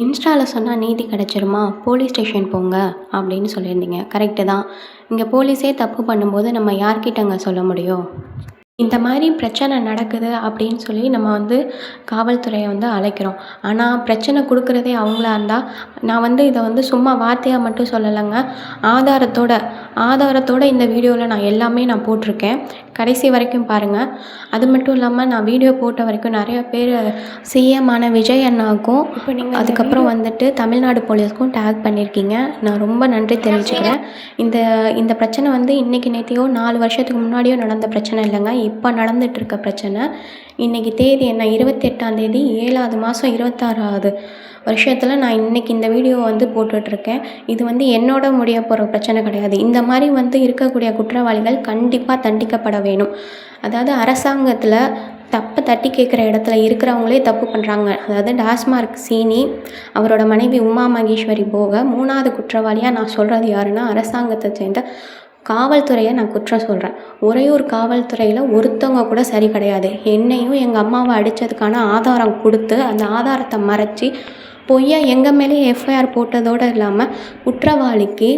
இன்ஸ்டால சொன்னா நீதி கிடைச்சிருமா? போலீஸ் ஸ்டேஷன் போங்க அப்படின்னு சொல்லியிருந்தீங்க. கரெக்ட்டு தான். இங்க போலீஸே தப்பு பண்ணும்போது நம்ம யார்கிட்டங்க சொல்ல முடியும்? இந்த மாதிரி பிரச்சனை நடக்குது அப்படின்னு சொல்லி நம்ம காவல்துறையை அழைக்கிறோம். ஆனால் பிரச்சனை கொடுக்குறதே அவங்களா இருந்தால், நான் இதை சும்மா வார்த்தையாக மட்டும் சொல்லலைங்க. ஆதாரத்தோட ஆதாரத்தோட இந்த வீடியோவில் நான் போட்டிருக்கேன். கடைசி வரைக்கும் பாருங்கள். அது மட்டும் இல்லாமல் நான் வீடியோ போட்ட வரைக்கும் நிறைய பேர் சிஎம்மான விஜய் அண்ணாவுக்கும் இப்போ நீங்கள் அதுக்கப்புறம் தமிழ்நாடு போலீஸ்க்கும் டேக் பண்ணியிருக்கீங்க. நான் ரொம்ப நன்றி தெரிவிச்சுக்கிறேன். இந்த இந்த பிரச்சனை இன்றைக்கி நேற்றையோ 4 வருஷத்துக்கு முன்னாடியோ நடந்த பிரச்சனை இல்லைங்க. இப்போ நடந்துகிட்ருக்க பிரச்சனை. இன்றைக்கி தேதி என்ன? 28ஆம் தேதி 7வது மாதம் 26வது வருஷத்தில் நான் இன்றைக்கி இந்த வீடியோ போட்டுட்ருக்கேன். இது என்னோட முடிய போகிற பிரச்சனை கிடையாது. இந்த மாதிரி இருக்கக்கூடிய குற்றவாளிகள் கண்டிப்பாக தண்டிக்கப்பட வேணும். அதாவது அரசாங்கத்தில் தப்பை தட்டி கேட்குற இடத்துல இருக்கிறவங்களே தப்பு பண்ணுறாங்க. அதாவது டாஸ்மார்க் சீனி, அவரோட மனைவி உமா மகேஸ்வரி போக 3வது குற்றவாளியாக நான் சொல்கிறது யாருன்னா, அரசாங்கத்தை சேர்ந்த காவல்துறையை நான் குற்றம் சொல்கிறேன். உறையூர் காவல்துறையில் ஒருத்தவங்க கூட சரி கிடையாது. என்னையும் எங்கள் அம்மாவை அடித்ததுக்கான ஆதாரம் கொடுத்து அந்த ஆதாரத்தை மறைச்சி பொய்யா எங்கள் மேலேயே எஃப்ஐஆர் போட்டதோடு இல்லாமல் குற்றவாளிக்கு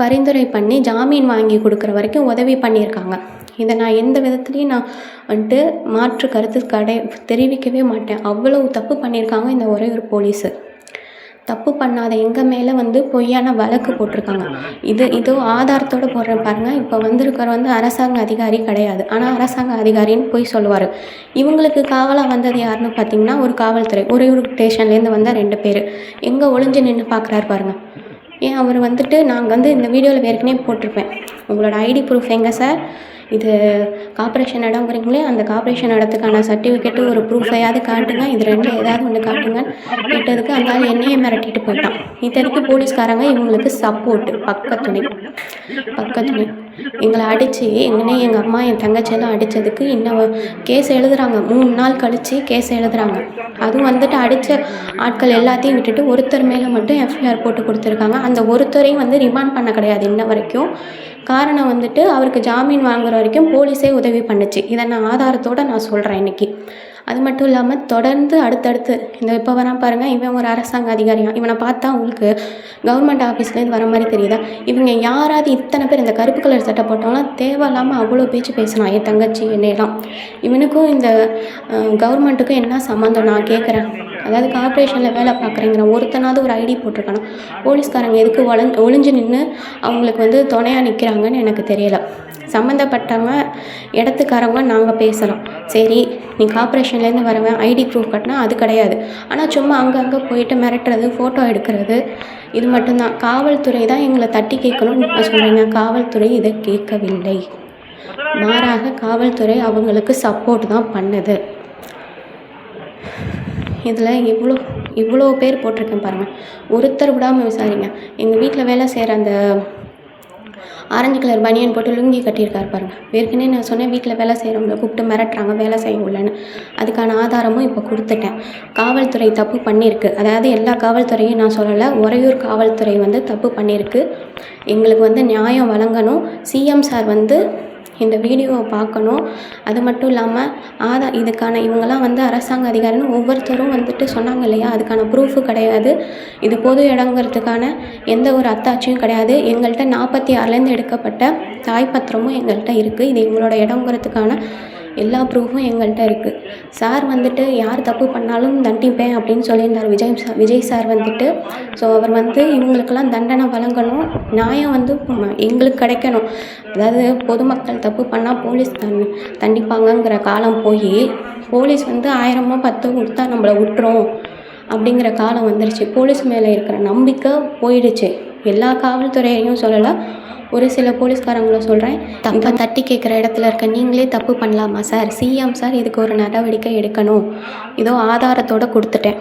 பரிந்துரை பண்ணி ஜாமீன் வாங்கி கொடுக்குற வரைக்கும் உதவி பண்ணியிருக்காங்க. இதை நான் எந்த விதத்துலேயும் நான் மாற்று கருத்து தெரிவிக்கவே மாட்டேன். அவ்வளவு தப்பு பண்ணியிருக்காங்க இந்த உறையூர் போலீஸு. தப்பு பண்ணாத எங்கள் மேலே பொய்யான வழக்கு போட்டிருக்காங்க. இதோ ஆதாரத்தோடு போடுறேன் பாருங்கள். இப்போ வந்திருக்கிற அரசாங்க அதிகாரி கிடையாது. ஆனால் அரசாங்க அதிகாரின்னு போய் சொல்லுவார். இவங்களுக்கு காவலாக வந்தது யாருன்னு பார்த்தீங்கன்னா, ஒரு காவல்துறை உறையூர் ஸ்டேஷன்லேருந்து வந்த 2 பேர். எங்கே ஒளிஞ்சு நின்று பார்க்குறாரு பாருங்கள். ஏன் அவர் நாங்கள் இந்த வீடியோவில் ஏற்கனவே போட்டிருப்பேன். உங்களோட ஐடி ப்ரூஃப் எங்கே சார்? இது கார்ப்பரேஷன் இடங்கிறீங்களே, அந்த கார்ப்பரேஷன் இடத்துக்கான சர்டிஃபிகேட்டு ஒரு ப்ரூஃபையாவது காட்டுங்க. இது 2 ஏதாவது ஒன்று காட்டுங்க கேட்டதுக்கு அந்த ஆள் என்னையே மிரட்டிட்டு போயிட்டான். இத்தனைக்கு போலீஸ்காரங்க இவங்களுக்கு சப்போர்ட்டு, பக்கத்துணை எங்களை அடித்து எங்கள் அம்மா என் தங்கச்சியெல்லாம் அடித்ததுக்கு இன்னும் கேஸ் எழுதுகிறாங்க. 3 நாள் கழித்து கேஸ் எழுதுகிறாங்க. அதுவும் அடித்த ஆட்கள் எல்லாத்தையும் விட்டுட்டு ஒருத்தர் மேலே மட்டும் எஃப்ஐஆர் போட்டு கொடுத்துருக்காங்க. அந்த ஒருத்தரையும் ரிமாண்ட் பண்ண கிடையாது இன்ன வரைக்கும். காரணம் அவருக்கு ஜாமீன் வாங்குற வரைக்கும் போலீஸே உதவி பண்ணுச்சு. இதை நான் ஆதாரத்தோடு நான் சொல்கிறேன் இன்றைக்கி. அது மட்டும் இல்லாமல் தொடர்ந்து அடுத்தடுத்து இப்போ வரான் பாருங்கள். இவன் ஒரு அரசாங்க அதிகாரியாக. இவனை பார்த்தா உங்களுக்கு கவர்மெண்ட் ஆஃபீஸ்லேருந்து வர மாதிரி தெரியுதா? இவங்க யாராவது இத்தனை பேர் இந்த கருப்பு கலர் சட்டை போட்டவங்களாம் தேவையில்லாமல் அவ்வளோ பேச்சு பேசினான் என் தங்கச்சி என்னையெல்லாம். இவனுக்கும் இந்த கவர்மெண்ட்டுக்கும் என்ன சம்மந்தம் நான் கேட்குறேன். அதாவது கார்ப்பரேஷனில் வேலை பார்க்குறேங்கிற ஒருத்தனாவது ஒரு ஐடி போட்டிருக்கானா? போலீஸ்காரங்க எதுக்கு ஒளிஞ்சு நின்று அவங்களுக்கு துணையாக நிற்கிறாங்கன்னு எனக்கு தெரியலை. சம்மந்தப்பட்டவங்க இடத்துக்காரவங்க நாங்கள் பேசலாம். சரி, நீ கார்ப்பரேஷன்லேருந்து வரவன் ஐடி ப்ரூஃப் கட்டினா அது கிடையாது. ஆனால் சும்மா அங்கங்கே போயிட்டு மிரட்டுறது, ஃபோட்டோ எடுக்கிறது, இது மட்டும்தான். காவல்துறை தான் எங்களை தட்டி கேட்கணும்னு நான் சொல்கிறேங்க. காவல்துறை இதை கேட்கவில்லை. மாறாக காவல்துறை அவங்களுக்கு சப்போர்ட் தான் பண்ணுது. இதில் இவ்வளோ பேர் போட்டிருக்கேன் பாருங்கள். ஒருத்தர் விடாமல் விசாரிங்க. எங்கள் வீட்டில் வேலை செய்கிற அந்த ஆரஞ்சு கலர் பனியன் போட்டு லுங்கி கட்டியிருக்காரு பாருங்கள். ஏற்கனவே நான் சொன்னேன், வீட்டில் வேலை செய்கிறவங்கள கூப்பிட்டு மிரட்டுறாங்க, வேலை செய்ய உள்ளன்னு. அதுக்கான ஆதாரமும் இப்போ கொடுத்துட்டேன். காவல்துறை தப்பு பண்ணியிருக்கு. அதாவது எல்லா காவல்துறையும் நான் சொல்லலை, உறையூர் காவல்துறை தப்பு பண்ணியிருக்கு. எங்களுக்கு நியாயம் வழங்கணும். சிஎம் சார் இந்த வீடியோவை பார்க்கணும். அது மட்டும் இல்லாமல் இதுக்கான இவங்கெல்லாம் அரசாங்க அதிகாரின்னு ஒவ்வொருத்தரும் சொன்னாங்க இல்லையா, அதுக்கான ப்ரூஃபு கிடையாது. இது பொது இடங்கிறதுக்கான எந்த ஒரு அத்தாட்சியும் கிடையாது. எங்கள்கிட்ட 46லேருந்து எடுக்கப்பட்ட தாய்ப்பத்திரமும் எங்கள்கிட்ட இருக்குது. இது எங்களோட இடங்கிறதுக்கான எல்லா ப்ரூஃபும் எங்கள்கிட்ட இருக்குது. சார் யார் தப்பு பண்ணாலும் தண்டிப்பேன் அப்படின்னு சொல்லியிருந்தார் விஜய் சார் ஸோ அவர் இவங்களுக்கெல்லாம் தண்டனை வழங்கணும். நியாயம் எங்களுக்கு கிடைக்கணும். அதாவது பொதுமக்கள் தப்பு பண்ணால் போலீஸ் தண்டிப்பாங்கங்கிற காலம் போய் போலீஸ் 1000மோ 10 கொடுத்தா நம்மளை விட்டுரும் அப்படிங்கிற காலம் வந்துருச்சு. போலீஸ் மேலே இருக்கிற நம்பிக்கை போயிடுச்சு. எல்லா காவல்துறையையும் சொல்லலை, ஒரு சில போலீஸ்காரங்களை சொல்கிறேன். தப்பை தட்டி கேட்குற இடத்துல இருக்க நீங்களே தப்பு பண்ணலாமா சார்? சிஎம் சார் இதுக்கு ஒரு நடவடிக்கை எடுக்கணும். இதோ ஆதாரத்தோடு கொடுத்துட்டேன்.